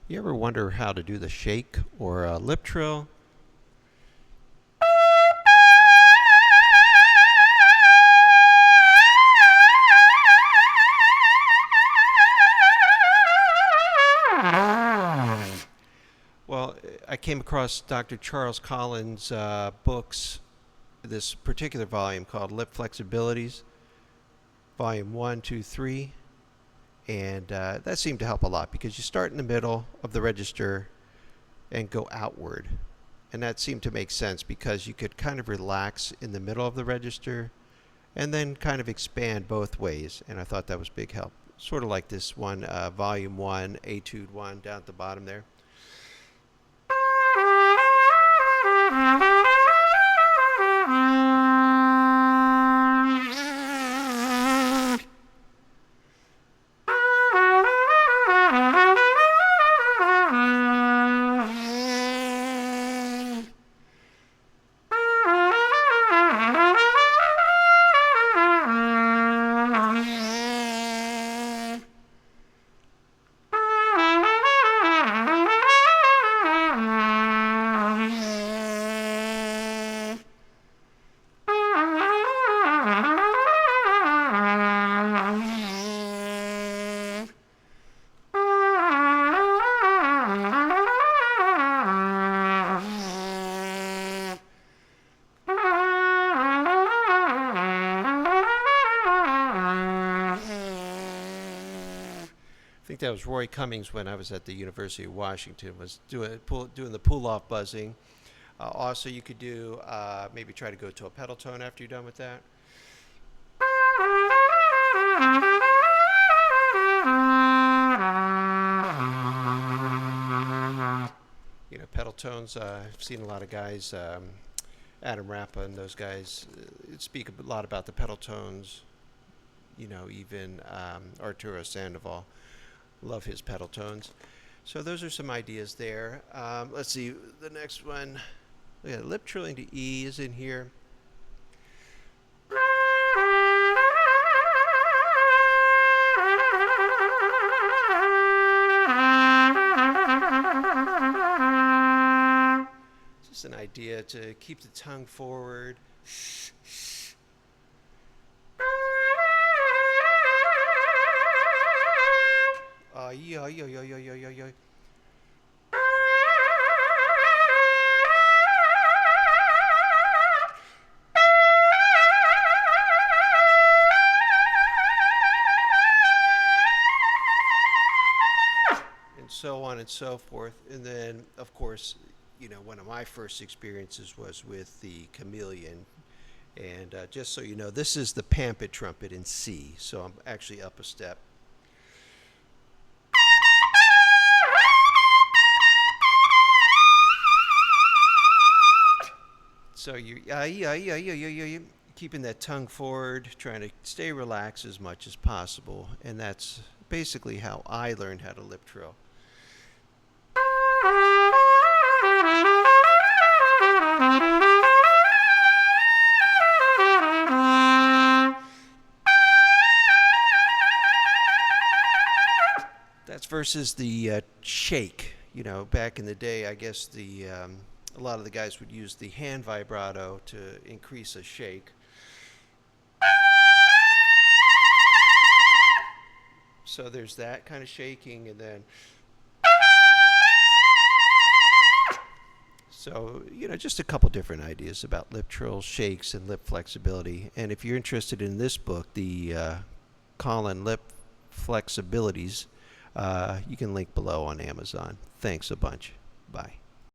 You ever wonder how to do the shake or a lip trill? Well, I came across Dr. Charles Colin's books, this particular volume called Lip Flexibilities, Volume 1, 2, 3. And that seemed to help a lot because you start in the middle of the register and go outward. And that seemed to make sense because you could kind of relax in the middle of the register and then kind of expand both ways. And I thought that was big help. Sort of like this one, Volume 1, Etude 1, down at the bottom there. I think that was Roy Cummings when I was at the University of Washington, was doing the pull-off buzzing. Also, you could do, maybe try to go to a pedal tone after you're done with that. You know, pedal tones, I've seen a lot of guys, Adam Rappa and those guys speak a lot about the pedal tones. You know, even Arturo Sandoval. Love his pedal tones. So those are some ideas there. Let's see, the next one. Yeah, lip trilling to E is in here. Just an idea to keep the tongue forward. Yeah. And so on and so forth. And then, of course, you know, one of my first experiences was with the Chameleon. And just so you know, this is the Pampit trumpet in C. So I'm actually up a step. So you're keeping that tongue forward, trying to stay relaxed as much as possible. And that's basically how I learned how to lip trill. That's versus the shake. You know, back in the day, I guess a lot of the guys would use the hand vibrato to increase a shake. So there's that kind of shaking, and then so, you know, just a couple different ideas about lip trills, shakes, and lip flexibility. And if you're interested in this book, the Colin Lip Flexibilities, you can link below on Amazon. Thanks a bunch. Bye.